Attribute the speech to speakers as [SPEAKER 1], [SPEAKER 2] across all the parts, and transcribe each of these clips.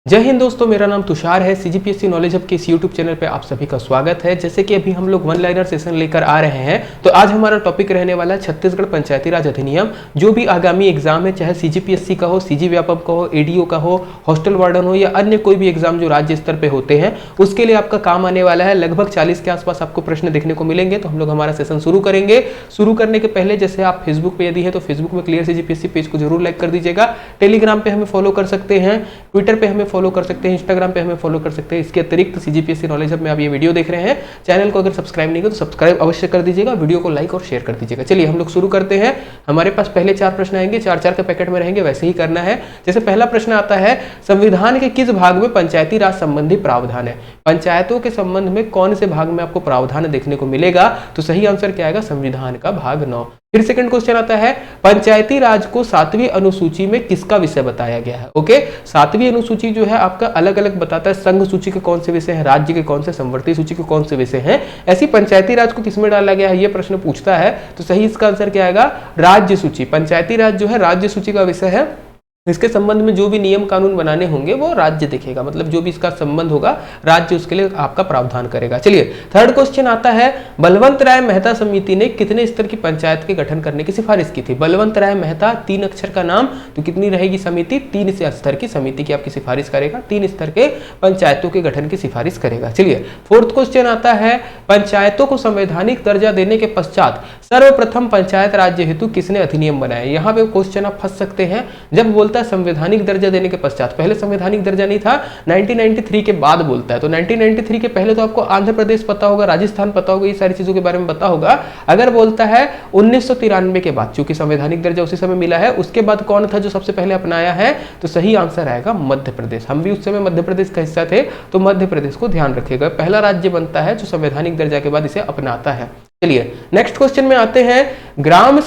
[SPEAKER 1] जय हिंद दोस्तों, मेरा नाम तुषार है। सीजीपीएससी नॉलेज हब के इस यूट्यूब चैनल पे आप सभी का स्वागत है। जैसे कि अभी हम लोग वन लाइनर सेशन लेकर आ रहे हैं, तो आज हमारा टॉपिक रहने वाला है छत्तीसगढ़ पंचायती राज अधिनियम। जो भी आगामी एग्जाम है, चाहे सीजीपीएससी का हो, सीजी व्यापक का हो, एडीओ का हो, हॉस्टल वार्डन हो या अन्य कोई भी एग्जाम जो राज्य स्तर पर होते हैं, उसके लिए आपका काम आने वाला है। लगभग 40 के आसपास आपको प्रश्न देखने को मिलेंगे। तो हम लोग हमारा सेशन शुरू करेंगे। शुरू करने के पहले जैसे आप फेसबुक पे यदि है तो फेसबुक में क्लियर सीजीपीएससी पेज को जरूर लाइक कर दीजिएगा। टेलीग्राम पे हमें फॉलो कर सकते हैं, ट्विटर पे हमें फॉलो कर सकते हैं, इंस्टाग्राम पे हमें फॉलो कर सकते हैं। इसके अतिरिक्त सीजीपीएससी नॉलेज हब में आप ये वीडियो देख रहे हैं, चैनल को अगर सब्सक्राइब नहीं किया तो सब्सक्राइब अवश्य कर दीजिएगा, वीडियो को लाइक और शेयर कर दीजिएगा। चलिए हम लोग शुरू करते हैं। हमारे पास पहले 4 प्रश्न आएंगे, 4-4 के पैकेट में रहेंगे, वैसे ही करना है। जैसे पहला प्रश्न आता है, संविधान के किस भाग में पंचायती राज संबंधी प्रावधान है? पंचायतों के संबंध में कौन से भाग में आपको प्रावधान देखने को मिलेगा? तो सही आंसर क्या आएगा? संविधान का भाग 9। फिर सेकंड क्वेश्चन आता है, पंचायती राज को 7वीं अनुसूची में किसका विषय बताया गया है? ओके, 7वीं अनुसूची जो है आपका अलग अलग बताता है, संघ सूची के कौन से विषय हैं, राज्य के कौन से, संवर्ती सूची के कौन से विषय हैं। ऐसी पंचायती राज को किसमें डाला गया है, यह प्रश्न पूछता है। तो सही इसका आंसर क्या आएगा? राज्य सूची। पंचायती राज जो है राज्य सूची का विषय है। इसके संबंध में जो भी नियम कानून बनाने होंगे वो राज्य देखेगा, मतलब जो भी इसका संबंध होगा राज्य उसके लिए आपका प्रावधान करेगा। चलिए थर्ड क्वेश्चन आता है, बलवंत राय मेहता समिति ने कितने स्तर की पंचायत के गठन करने की सिफारिश की थी? बलवंत राय मेहता 3 अक्षर का नाम, तो कितनी रहेगी समिति? 3 स्तर की समिति की आपकी सिफारिश करेगा, 3 स्तर के पंचायतों के गठन की सिफारिश करेगा। चलिए फोर्थ क्वेश्चन आता है, पंचायतों को संवैधानिक दर्जा देने के पश्चात सर्वप्रथम पंचायत राज्य हेतु किसने अधिनियम बनाया? यहाँ पे क्वेश्चन आप फंस सकते हैं। जब बोलता है संवैधानिक दर्जा देने के पश्चात, पहले संवैधानिक दर्जा नहीं था, 1993 के बाद बोलता है। तो 1993 के पहले तो आपको आंध्र प्रदेश पता होगा, राजस्थान पता होगा, ये सारी चीजों के बारे में पता होगा। अगर बोलता है 1993 के बाद, चूंकि संवैधानिक दर्जा उसी समय मिला है, उसके बाद कौन था जो सबसे पहले अपनाया है? तो सही आंसर आएगा मध्य प्रदेश। हम भी उस समय मध्य प्रदेश का हिस्सा थे, तो मध्य प्रदेश को ध्यान रखिएगा। पहला राज्य बनता है जो संवैधानिक दर्जा के बाद इसे अपनाता है। चलिए नेक्स्ट क्वेश्चन में आते हैं, ग्राम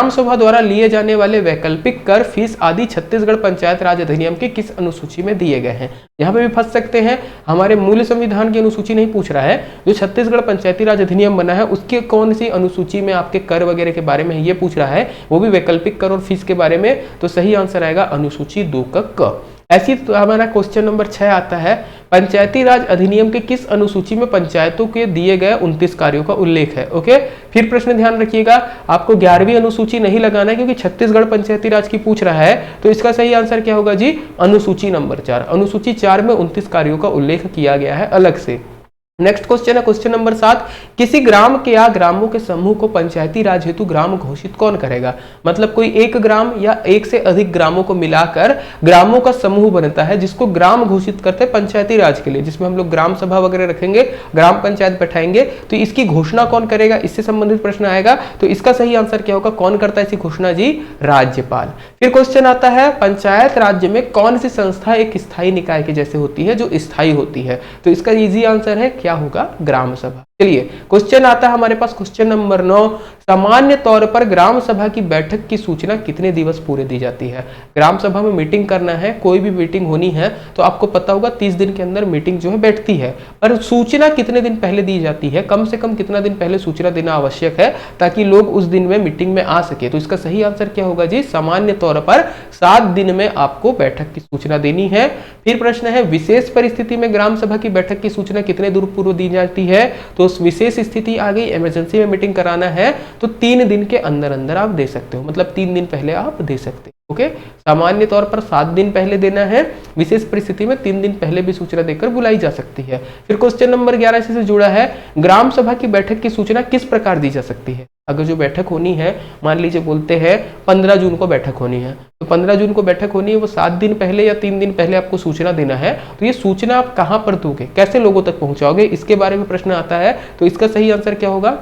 [SPEAKER 1] सभा द्वारा लिए जाने वाले वैकल्पिक कर, फीस आदि छत्तीसगढ़ पंचायत राज अधिनियम के किस अनुसूची में दिए गए हैं? यहाँ पे भी फंस सकते हैं। हमारे मूल संविधान की अनुसूची नहीं पूछ रहा है, जो छत्तीसगढ़ पंचायती राज अधिनियम बना है उसके कौन सी अनुसूची में आपके कर वगैरह के बारे में ये पूछ रहा है, वो भी वैकल्पिक कर और फीस के बारे में। तो सही आंसर आएगा अनुसूची 2 का क। ऐसी तो हमारा क्वेश्चन नंबर 6 आता है, पंचायती राज अधिनियम के किस अनुसूची में पंचायतों के दिए गए 29 कार्यों का उल्लेख है? ओके, फिर प्रश्न ध्यान रखिएगा, आपको 11वीं अनुसूची नहीं लगाना है क्योंकि छत्तीसगढ़ पंचायती राज की पूछ रहा है। तो इसका सही आंसर क्या होगा जी? अनुसूची नंबर 4। अनुसूची 4 में 29 कार्यों का उल्लेख किया गया है अलग से। नेक्स्ट क्वेश्चन है क्वेश्चन नंबर 7, किसी ग्राम के या ग्रामों के समूह को पंचायती राज हेतु ग्राम घोषित कौन करेगा? मतलब कोई एक ग्राम या एक से अधिक ग्रामों को मिलाकर ग्रामों का समूह बनता है, जिसको ग्राम घोषित करते हैं पंचायती राज के लिए, जिसमें हम लोग ग्राम सभा वगैरह रखेंगे, ग्राम पंचायत बैठाएंगे। तो इसकी घोषणा कौन करेगा? इससे संबंधित प्रश्न आएगा। तो इसका सही आंसर क्या होगा? कौन करता है इसकी घोषणा जी? राज्यपाल। फिर क्वेश्चन आता है, पंचायत राज्य में कौन सी संस्था एक स्थायी निकाय के जैसे होती है, जो स्थायी होती है? तो इसका इजी आंसर है क्या होगा? ग्राम सभा। चलिए क्वेश्चन आता है हमारे पास क्वेश्चन नंबर 9, सामान्य तौर पर ग्राम सभा की बैठक की सूचना कितने दिवस पूरे दी जाती है? ग्राम सभा में मीटिंग करना है, कोई भी मीटिंग होनी है तो आपको पता होगा 30 दिन के अंदर मीटिंग जो है बैठती है, पर सूचना कितने दिन पहले दी जाती है? कम से कम कितना दिन पहले सूचना देना आवश्यक है ताकि लोग उस दिन में मीटिंग में आ सके? तो इसका सही आंसर क्या होगा जी? सामान्य तौर पर 7 दिन में आपको बैठक की सूचना देनी है। फिर प्रश्न है, विशेष परिस्थिति में ग्राम सभा की बैठक की सूचना कितने दिन पूर्व दी जाती है? तो विशेष स्थिति आ गई, इमरजेंसी में मीटिंग कराना है तो 3 दिन के अंदर अंदर आप दे सकते हो, मतलब 3 दिन पहले आप दे सकते हो। ओके, सामान्य तौर पर 7 दिन पहले देना है, विशेष परिस्थिति में 3 दिन पहले भी सूचना देकर बुलाई जा सकती है। फिर क्वेश्चन नंबर 11 से जुड़ा है, ग्राम सभा की बैठक की सूचना किस प्रकार दी जा सकती है? अगर जो बैठक होनी है, मान लीजिए बोलते हैं 15 जून को बैठक होनी है, तो 15 जून को बैठक होनी है, वो 7 दिन पहले या 3 दिन पहले आपको सूचना देना है। तो ये सूचना आप कहां पर दोगे, कैसे लोगों तक पहुंचाओगे, इसके बारे में प्रश्न आता है। तो इसका सही आंसर क्या होगा?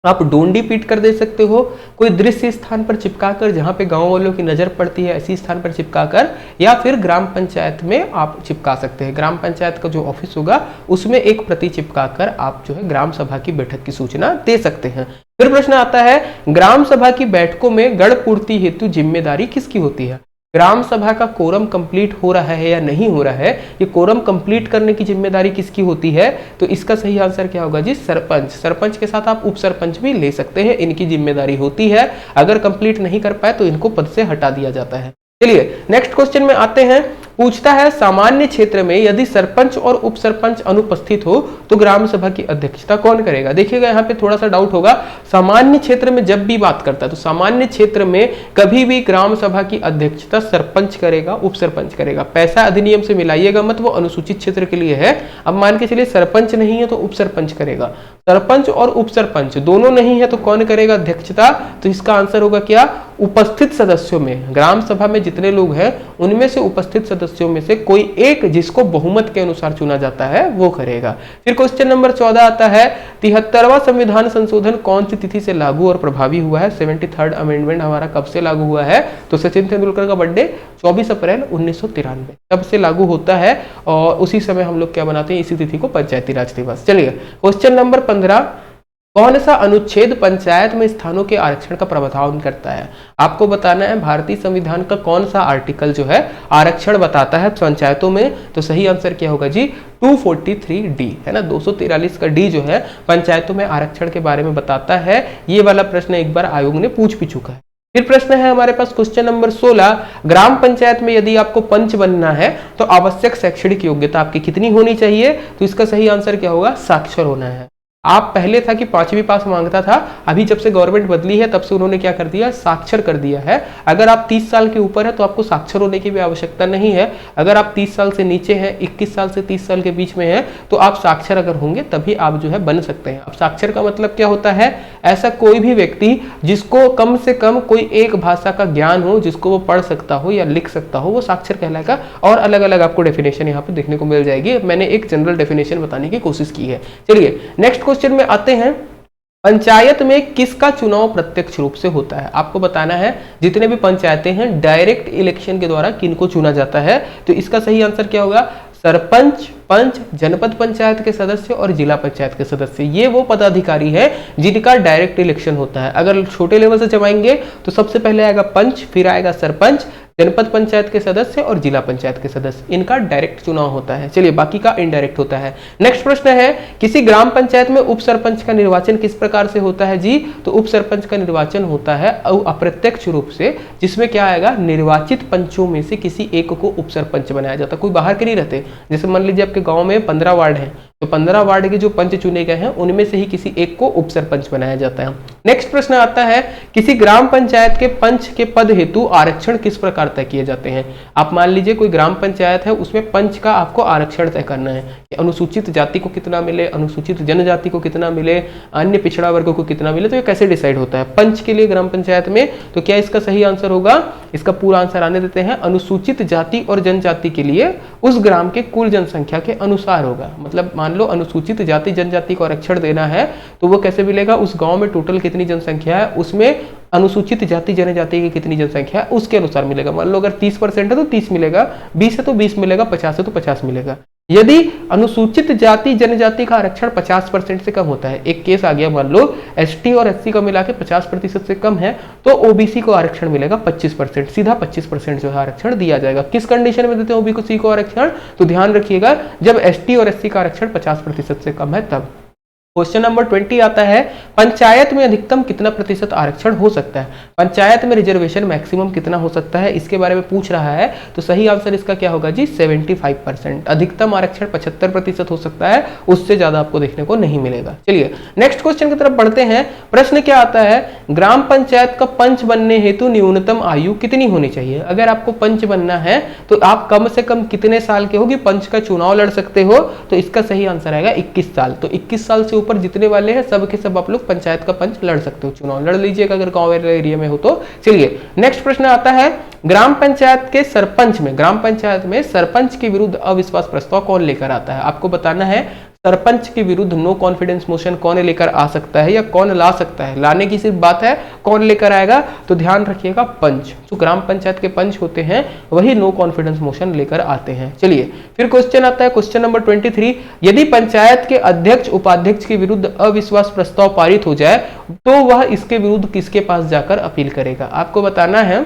[SPEAKER 1] आप डोंडी पीट कर दे सकते हो, कोई दृश्य स्थान पर चिपकाकर जहां पे गांव वालों की नजर पड़ती है ऐसी स्थान पर चिपकाकर, या फिर ग्राम पंचायत में आप चिपका सकते हैं। ग्राम पंचायत का जो ऑफिस होगा उसमें एक प्रति चिपकाकर आप जो है ग्राम सभा की बैठक की सूचना दे सकते हैं। फिर प्रश्न आता है, ग्राम सभा की बैठकों में गण पूर्ति हेतु जिम्मेदारी किसकी होती है? ग्राम सभा का कोरम कंप्लीट हो रहा है या नहीं हो रहा है, ये कोरम कंप्लीट करने की जिम्मेदारी किसकी होती है? तो इसका सही आंसर क्या होगा जी? सरपंच। सरपंच के साथ आप उप सरपंच भी ले सकते हैं, इनकी जिम्मेदारी होती है। अगर कंप्लीट नहीं कर पाए तो इनको पद से हटा दिया जाता है। चलिए नेक्स्ट क्वेश्चन में आते हैं, पूछता है सामान्य क्षेत्र में यदि सरपंच और उप सरपंच अनुपस्थित हो तो ग्राम सभा की अध्यक्षता कौन करेगा। देखिएगा यहाँ पे थोड़ा सा डाउट होगा, सामान्य क्षेत्र में जब भी बात करता है तो सामान्य क्षेत्र में कभी भी ग्राम सभा की अध्यक्षता सरपंच करेगा, उप सरपंच करेगा। पैसा अधिनियम से मिलाइएगा मत, वो अनुसूचित क्षेत्र के लिए है। अब मान के चलिए सरपंच नहीं है तो उप सरपंच करेगा, सरपंच और उप सरपंच दोनों नहीं है तो कौन करेगा अध्यक्षता। तो इसका आंसर होगा क्या, उपस्थित सदस्यों में, ग्राम सभा में जितने लोग हैं उनमें से उपस्थित सदस्यों में से कोई एक जिसको बहुमत के अनुसार चुना जाता है वो करेगा। फिर क्वेश्चन नंबर 14 आता है 73वां संविधान संशोधन कौन सी तिथि से लागू और प्रभावी हुआ है। 73rd अमेंडमेंट हमारा कब से लागू हुआ है, तो सचिन तेंदुलकर का बर्थडे 24 अप्रैल 1993 तब से लागू होता है और उसी समय हम लोग क्या बनाते हैं, इसी तिथि को पंचायती राज दिवस। चलिए क्वेश्चन नंबर 15, कौन सा अनुच्छेद पंचायत में स्थानों के आरक्षण का प्रावधान करता है। आपको बताना है भारतीय संविधान का कौन सा आर्टिकल जो है आरक्षण बताता है पंचायतों में। तो सही आंसर क्या होगा जी, 243D है ना, 243 का डी जो है पंचायतों में आरक्षण के बारे में बताता है। ये वाला प्रश्न एक बार आयोग ने पूछ भी चुका है। फिर प्रश्न है हमारे पास क्वेश्चन नंबर 16, ग्राम पंचायत में यदि आपको पंच बनना है तो आवश्यक शैक्षणिक योग्यता आपकी कितनी होनी चाहिए। तो इसका सही आंसर क्या होगा, साक्षर होना है। आप पहले था कि 5वीं पास मांगता था, अभी जब से गवर्नमेंट बदली है तब से उन्होंने क्या कर दिया, साक्षर कर दिया है। अगर आप 30 साल के ऊपर है तो आपको साक्षर होने की भी आवश्यकता नहीं है। अगर आप 30 साल से नीचे हैं, 21 साल से 30 साल के बीच में है तो आप साक्षर अगर होंगे तभी आप जो है बन सकते हैं। अब साक्षर का मतलब क्या होता है, ऐसा कोई भी व्यक्ति जिसको कम से कम कोई एक भाषा का ज्ञान हो, जिसको वो पढ़ सकता हो या लिख सकता हो, वो साक्षर कहलाएगा। और अलग अलग आपको डेफिनेशन यहाँ पे देखने को मिल जाएगी, मैंने एक जनरल डेफिनेशन बताने की कोशिश की है। चलिए नेक्स्ट क्वेश्चन में आते हैं, पंचायत में किसका चुनाव प्रत्यक्ष रूप से होता है। आपको बताना है जितने भी पंचायतें हैं डायरेक्ट इलेक्शन के द्वारा किनको चुना जाता है। तो इसका सही आंसर क्या होगा, सरपंच, पंच, जनपद पंचायत के सदस्य और जिला पंचायत के सदस्य, ये वो पदाधिकारी है जिनका डायरेक्ट इलेक्शन होता है। अगर छोटे लेवल से जमाएंगे तो सबसे पहले आएगा पंच, फिर आएगा सरपंच, जनपद पंचायत के सदस्य और जिला पंचायत के सदस्य, इनका डायरेक्ट चुनाव होता है। चलिए बाकी का इनडायरेक्ट होता है। नेक्स्ट प्रश्न है, किसी ग्राम पंचायत में उप सरपंच का निर्वाचन किस प्रकार से होता है जी। तो उप सरपंच का निर्वाचन होता है अप्रत्यक्ष रूप से, जिसमें क्या आएगा, निर्वाचित पंचों में से किसी एक को उप सरपंच बनाया जाता है। कोई बाहर के नहीं रहते। जैसे मान लीजिए आपके गांव में 15 वार्ड है तो 15 वार्ड के जो पंच चुने गए हैं उनमें से ही किसी एक को उप सरपंच बनाया जाता है। नेक्स्ट प्रश्न आता है, किसी ग्राम पंचायत के पंच के पद हेतु आरक्षण किस प्रकार तय किए जाते हैं। आप मान लीजिए कोई ग्राम पंचायत है, उसमें पंच का आपको आरक्षण तय करना है कि अनुसूचित जाति को कितना मिले, अनुसूचित जनजाति को कितना मिले, अन्य पिछड़ा वर्ग को कितना मिले। तो ये कैसे डिसाइड होता है पंच के लिए ग्राम पंचायत में। तो क्या इसका सही आंसर होगा, इसका पूरा आंसर आने देते हैं, अनुसूचित जाति और जनजाति के लिए उस ग्राम के कुल जनसंख्या के अनुसार होगा। मतलब मान लो अनुसूचित जाति जनजाति को आरक्षण देना है तो वो कैसे मिलेगा, उस गांव में टोटल कितनी जनसंख्या है उसमें अनुसूचित जाति जनजाति की कितनी जनसंख्या है उसके अनुसार मिलेगा। मान लो अगर 30% है तो 30 मिलेगा, 20 है तो 20 मिलेगा, 50 है तो 50 मिलेगा। यदि अनुसूचित जाति जनजाति का आरक्षण 50% से कम होता है, एक केस आ गया, मान लो एसटी और एससी का मिला के 50% से कम है तो ओबीसी को आरक्षण मिलेगा 25%, सीधा 25% जो है आरक्षण दिया जाएगा। किस कंडीशन में देते हैं ओबीसी को आरक्षण, तो ध्यान रखिएगा जब एसटी और एससी का आरक्षण 50% से कम है तब। क्वेश्चन नंबर 20 आता है, पंचायत में अधिकतम कितना प्रतिशत आरक्षण हो सकता है। पंचायत में रिजर्वेशन मैक्सिमम कितना हो सकता है इसके बारे में पूछ रहा है। तो सही आंसर इसका क्या होगा जी, 75%। अधिकतम आरक्षण 75% हो सकता है, उससे ज्यादा आपको देखने को नहीं मिलेगा। चलिए नेक्स्ट क्वेश्चन की तरफ बढ़ते हैं। प्रश्न क्या आता है, ग्राम पंचायत का पंच बनने हेतु न्यूनतम आयु कितनी होनी चाहिए। अगर आपको पंच बनना है तो आप कम से कम कितने साल के हो कि पंच का चुनाव लड़ सकते हो। तो इसका सही आंसर आएगा 21 साल। तो 21 साल से ऊपर जितने वाले हैं सब के सब आप लोग पंचायत का पंच लड़ सकते हो, चुनाव लड़ लीजिएगा अगर गांव एरिया में हो तो। चलिए नेक्स्ट प्रश्न आता है, ग्राम पंचायत के सरपंच में, ग्राम पंचायत में सरपंच के विरुद्ध अविश्वास प्रस्ताव कौन लेकर आता है। आपको बताना है सरपंच के विरुद्ध नो कॉन्फिडेंस मोशन कौन लेकर आ सकता है या कौन ला सकता है। लाने की सिर्फ बात है, कौन लेकर आएगा तो ध्यान रखिएगा पंच, जो ग्राम पंचायत के पंच होते हैं वही नो कॉन्फिडेंस मोशन लेकर आते हैं। चलिए फिर क्वेश्चन आता है, क्वेश्चन नंबर 23, यदि पंचायत के अध्यक्ष उपाध्यक्ष के विरुद्ध अविश्वास प्रस्ताव पारित हो जाए तो वह इसके विरुद्ध किसके पास जाकर अपील करेगा। आपको बताना है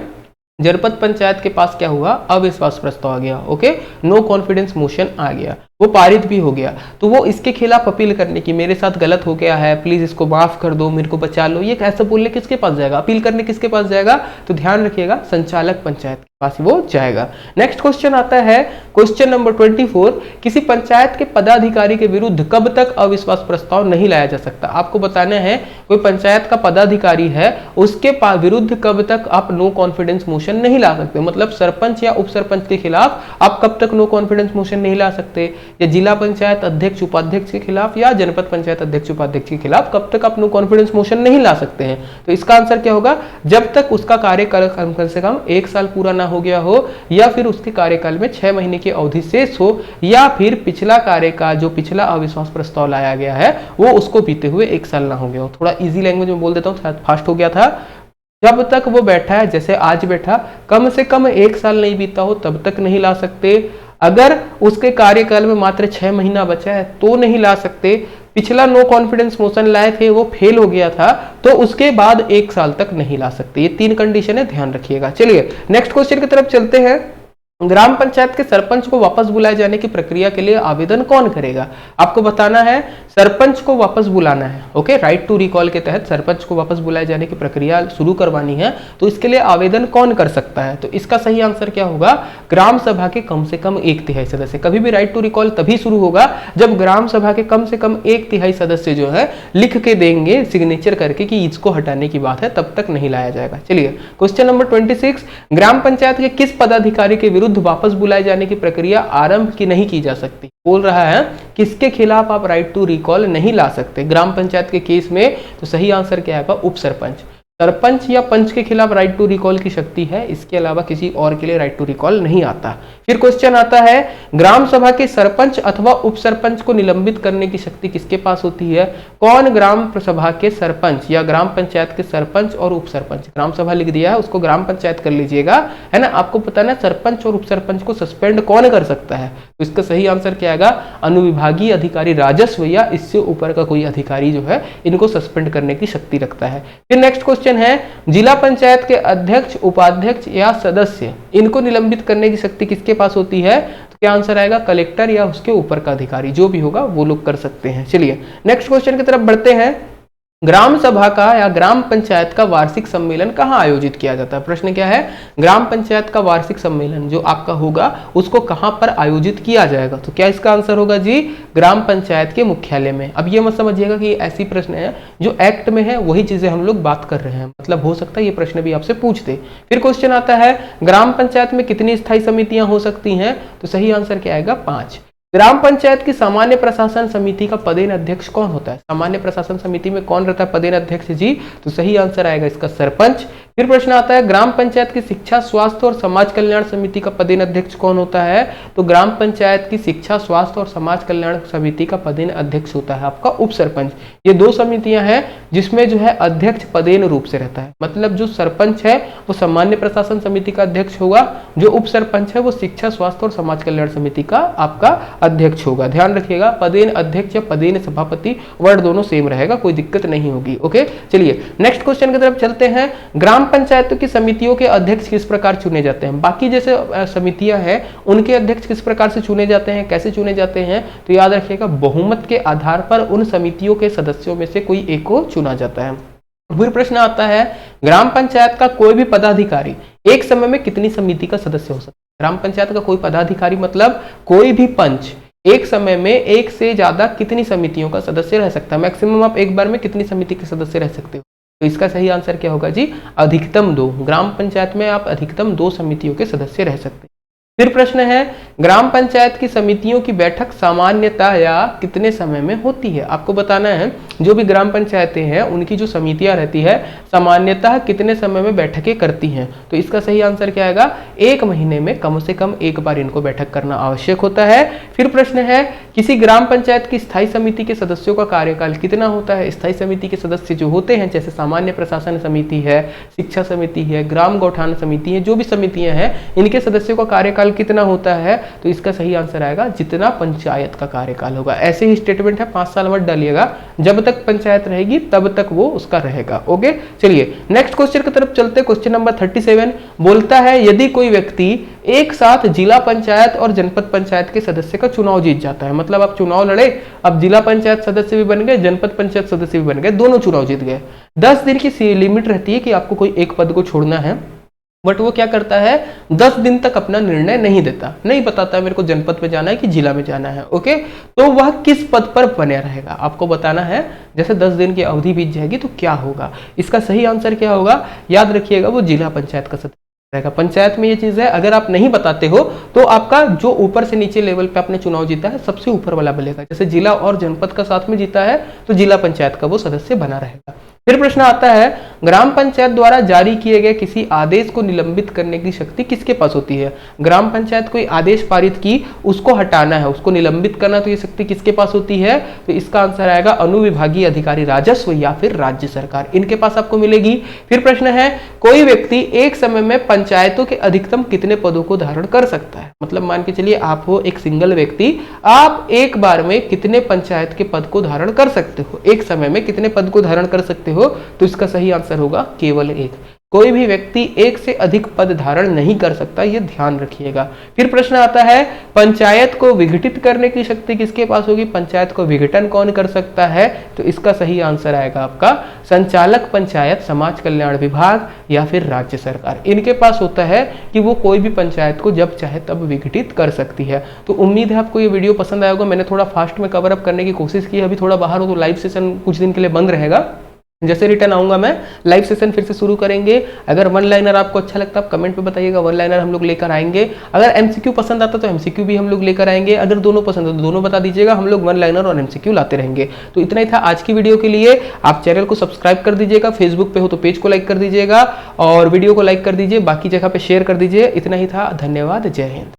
[SPEAKER 1] जनपद पंचायत के पास क्या हुआ, अविश्वास प्रस्ताव आ गया, ओके, नो कॉन्फिडेंस मोशन आ गया। वो पारित भी हो गया, तो वो इसके खिलाफ अपील करने की, मेरे साथ गलत हो गया है, प्लीज इसको माफ कर दो, मेरे को बचा लो, ये ऐसा बोलने किसके पास जाएगा, अपील करने किसके पास जाएगा, तो ध्यान रखिएगा संचालक पंचायत के पास वो जाएगा। नेक्स्ट क्वेश्चन आता है क्वेश्चन नंबर 24, किसी पंचायत के पदाधिकारी के विरुद्ध कब तक अविश्वास प्रस्ताव नहीं लाया जा सकता। आपको बताना है कोई पंचायत का पदाधिकारी है, उसके विरुद्ध कब तक आप नो कॉन्फिडेंस मोशन नहीं ला सकते, मतलब सरपंच या उप सरपंच के खिलाफ आप कब तक नो कॉन्फिडेंस मोशन नहीं ला सकते, या जिला पंचायत अध्यक्ष उपाध्यक्ष के खिलाफ या जनपद पंचायत अध्यक्ष उपाध्यक्ष के खिलाफ कब तक आप नो कॉन्फिडेंस मोशन नहीं ला सकते हैं। तो इसका आंसर क्या होगा, जब तक उसका कार्यकाल कम से कम 1 साल पूरा ना हो गया हो, या फिर उसके कार्यकाल में 6 महीने की अवधि शेष हो, या फिर पिछला कार्यकाल जो पिछला अविश्वास प्रस्ताव लाया गया है वो उसको बीते हुए 1 साल ना हो गया हो। थोड़ा इजी लैंग्वेज में बोल देता हूँ, फास्ट हो गया था। जब तक वो बैठा है, जैसे आज बैठा, कम से कम 1 साल नहीं बीता हो तब तक नहीं ला सकते। अगर उसके कार्यकाल में मात्र 6 महीना बचा है तो नहीं ला सकते। पिछला नो कॉन्फिडेंस मोशन लाए थे वो फेल हो गया था तो उसके बाद 1 साल तक नहीं ला सकते। ये 3 कंडीशन है, ध्यान रखिएगा। चलिए नेक्स्ट क्वेश्चन की तरफ चलते हैं। ग्राम पंचायत के सरपंच को वापस बुलाए जाने की प्रक्रिया के लिए आवेदन कौन करेगा। आपको बताना है सरपंच को वापस बुलाना है। ओके, राइट टू रिकॉल के तहत सरपंच को वापस बुलाए जाने की प्रक्रिया शुरू करवानी है, तो इसके लिए आवेदन कौन कर सकता है। तो इसका सही आंसर क्या होगा, ग्राम सभा के कम से कम 1/3 सदस्य। कभी भी राइट टू रिकॉल तभी शुरू होगा जब ग्राम सभा के कम से कम 1/3 सदस्य जो है लिख के देंगे सिग्नेचर करके कि इसको हटाने की बात है, तब तक नहीं लाया जाएगा। चलिए क्वेश्चन नंबर 26, ग्राम पंचायत के किस पदाधिकारी के विरुद्ध वापस बुलाए जाने की प्रक्रिया आरंभ की नहीं की जा सकती। बोल रहा है किसके खिलाफ आप राइट टू रिकॉल नहीं ला सकते ग्राम पंचायत के केस में। तो सही आंसर क्या आएगा, उप सरपंच। सरपंच या पंच के खिलाफ राइट टू रिकॉल की शक्ति है, इसके अलावा किसी और के लिए राइट टू रिकॉल नहीं आता। फिर क्वेश्चन आता है ग्राम सभा के सरपंच अथवा उप सरपंच को निलंबित करने की शक्ति किसके पास होती है। कौन ग्राम सभा के सरपंच या ग्राम पंचायत के सरपंच और उप सरपंच, ग्राम सभा लिख दिया है उसको ग्राम पंचायत कर लीजिएगा, है ना। आपको पता है सरपंच और उप सरपंच को सस्पेंड कौन कर सकता है, तो इसका सही आंसर क्या आएगा, अनुविभागीय अधिकारी राजस्व या इससे ऊपर का कोई अधिकारी जो है इनको सस्पेंड करने की शक्ति रखता है। फिर नेक्स्ट क्वेश्चन है जिला पंचायत के अध्यक्ष उपाध्यक्ष या सदस्य इनको निलंबित करने की शक्ति किसके पास होती है। तो क्या आंसर आएगा, कलेक्टर या उसके ऊपर का अधिकारी जो भी होगा वो लोग कर सकते हैं। चलिए नेक्स्ट क्वेश्चन की तरफ बढ़ते हैं। ग्राम सभा का या ग्राम पंचायत का वार्षिक सम्मेलन कहाँ आयोजित किया जाता है। प्रश्न क्या है, ग्राम पंचायत का वार्षिक सम्मेलन जो आपका होगा उसको कहाँ पर आयोजित किया जाएगा। तो क्या इसका आंसर होगा जी, ग्राम पंचायत के मुख्यालय में। अब ये मत समझिएगा कि ऐसी प्रश्न है जो एक्ट में है वही चीजें हम लोग बात कर रहे हैं, मतलब हो सकता है ये प्रश्न भी आपसे पूछ दे। फिर क्वेश्चन आता है ग्राम पंचायत में कितनी स्थायी समितियां हो सकती हैं। तो सही आंसर क्या आएगा, 5। ग्राम पंचायत की सामान्य प्रशासन समिति का पदेन अध्यक्ष कौन होता है। सामान्य प्रशासन समिति में कौन रहता है पदेन अध्यक्ष जी। तो सही आंसर आएगा इसका सरपंच। फिर प्रश्न आता है ग्राम पंचायत की शिक्षा स्वास्थ्य और समाज कल्याण समिति का पदेन अध्यक्ष कौन होता है। तो ग्राम पंचायत की शिक्षा स्वास्थ्य और समाज कल्याण समिति का पदेन अध्यक्ष होता है आपका उप सरपंच। ये 2 समितियां हैं जिसमें जो है अध्यक्ष पदेन रूप से रहता है, मतलब जो सरपंच है वो सामान्य प्रशासन समिति का अध्यक्ष होगा, जो उप सरपंच है वो शिक्षा स्वास्थ्य और समाज कल्याण समिति का आपका अध्यक्ष होगा। ध्यान रखिएगा पदेन अध्यक्ष या पदेन सभापति वर्ड दोनों सेम रहेगा, कोई दिक्कत नहीं होगी। ओके, चलिए नेक्स्ट क्वेश्चन की तरफ चलते हैं। ग्राम पंचायतों की समितियों के अध्यक्ष किस प्रकार चुने जाते हैं। बाकी जैसे समितियां हैं उनके अध्यक्ष किस प्रकार से चुने जाते हैं, कैसे चुने जाते हैं। तो याद रखिएगा बहुमत के आधार पर उन समितियों के सदस्यों में से कोई एक को चुना जाता है। फिर प्रश्न आता है ग्राम पंचायत का कोई भी पदाधिकारी एक समय में कितनी समिति का सदस्य हो सकता है। ग्राम पंचायत का कोई पदाधिकारी मतलब कोई भी पंच एक समय में एक से ज्यादा कितनी समितियों का सदस्य रह सकता है। मैक्सिमम आप एक बार में कितनी समिति के सदस्य रह सकते हो। तो इसका सही आंसर क्या होगा जी, अधिकतम 2। ग्राम पंचायत में आप अधिकतम 2 समितियों के सदस्य रह सकते हैं। फिर प्रश्न है ग्राम पंचायत की समितियों की बैठक सामान्यतः या कितने समय में होती है। आपको बताना है जो भी ग्राम पंचायतें हैं उनकी जो समितियां रहती है सामान्यतः कितने समय में बैठकें करती हैं। तो इसका सही आंसर क्या आएगा, 1 महीने में कम से कम 1 बार इनको बैठक करना आवश्यक होता है। फिर प्रश्न है किसी ग्राम पंचायत की स्थायी समिति के सदस्यों का कार्यकाल कितना होता है। स्थायी समिति के सदस्य जो होते हैं जैसे सामान्य प्रशासन समिति है, शिक्षा समिति है, ग्राम गौठान समिति है, जो भी समितियां हैं इनके सदस्यों का कार्यकाल कितना होता है। तो इसका सही आंसर आएगा जितना पंचायत का कार्यकाल होगा। ऐसे ही स्टेटमेंट है 5 साल मत डालिएगा, जब तक पंचायत रहेगी तब तक वो उसका रहेगा। ओके, चलिए नेक्स्ट क्वेश्चन की तरफ चलते हैं। क्वेश्चन नंबर 37 बोलता है यदि कोई व्यक्ति एक साथ जिला पंचायत और जनपद पंचायत के सदस्य का चुनाव जीत जाता है, मतलब आप चुनाव लड़े, अब जिला पंचायत सदस्य भी बन गए, जनपद पंचायत सदस्य भी बन गए, दोनों चुनाव जीत गए। 10 दिन की लिमिट रहती है कि आपको कोई एक पद को छोड़ना है, बट वो क्या करता है 10 दिन तक अपना निर्णय नहीं देता, नहीं बताता मेरे को जनपद में जाना है कि जिला में जाना है। ओके, तो वह किस पद पर बने रहेगा आपको बताना है। जैसे 10 दिन की अवधि बीत जाएगी तो क्या होगा, इसका सही आंसर क्या होगा, याद रखिएगा वो जिला पंचायत का सदस्य रहेगा। पंचायत में ये चीज है, अगर आप नहीं बताते हो तो आपका जो ऊपर से नीचे लेवल पे आपने चुनाव जीता है सबसे ऊपर वाला बनेगा। जैसे जिला और जनपद का साथ में जीता है तो जिला पंचायत का वो सदस्य बना रहेगा। फिर प्रश्न आता है ग्राम पंचायत द्वारा जारी किए गए किसी आदेश को निलंबित करने की शक्ति किसके पास होती है। ग्राम पंचायत कोई आदेश पारित की, उसको हटाना है, उसको निलंबित करना, तो ये शक्ति किसके पास होती है, तो इसका आंसर आएगा अनुविभागीय अधिकारी राजस्व या फिर राज्य सरकार, इनके पास आपको मिलेगी। फिर प्रश्न है कोई व्यक्ति एक समय में पंचायतों के अधिकतम कितने पदों को धारण कर सकता है। मतलब मान के चलिए आप हो एक सिंगल व्यक्ति, आप एक बार में कितने पंचायत के पद को धारण कर सकते हो, एक समय में कितने पद को धारण कर सकते हो, तो इसका सही आंसर होगा केवल एक। कोई भी व्यक्ति एक से अधिक पद धारण नहीं कर सकता, यह ध्यान रखिएगा। फिर प्रश्न आता है पंचायत को विघटित करने की शक्ति किसके पास होगी, पंचायत को विघटन कौन कर सकता है, तो इसका सही आंसर आएगा आपका संचालक पंचायत, समाज कल्याण विभाग या फिर राज्य सरकार, इनके पास होता है कि वो कोई भी पंचायत को जब चाहे तब विघटित कर सकती है। तो उम्मीद है आपको ये वीडियो पसंद आएगा। मैंने थोड़ा फास्ट में कवर अप करने की कोशिश की, अभी थोड़ा बाहर हो तो लाइव सेशन कुछ दिन के लिए बंद रहेगा, जैसे रिटर्न आऊंगा मैं लाइव सेशन फिर से शुरू करेंगे। अगर वन लाइनर आपको अच्छा लगता है आप कमेंट पे बताइएगा, वन लाइनर हम लोग लेकर आएंगे। अगर एमसीक्यू पसंद आता तो एमसीक्यू भी हम लोग लेकर आएंगे, अगर दोनों पसंद है तो दोनों बता दीजिएगा, हम लोग वन लाइनर और एमसीक्यू लाते रहेंगे। तो इतना ही था आज की वीडियो के लिए। आप चैनल को सब्सक्राइब कर दीजिएगा, फेसबुक पे हो तो पेज को लाइक कर दीजिएगा और वीडियो को लाइक कर दीजिए, बाकी जगह पे शेयर कर दीजिए। इतना ही था, धन्यवाद, जय हिंद।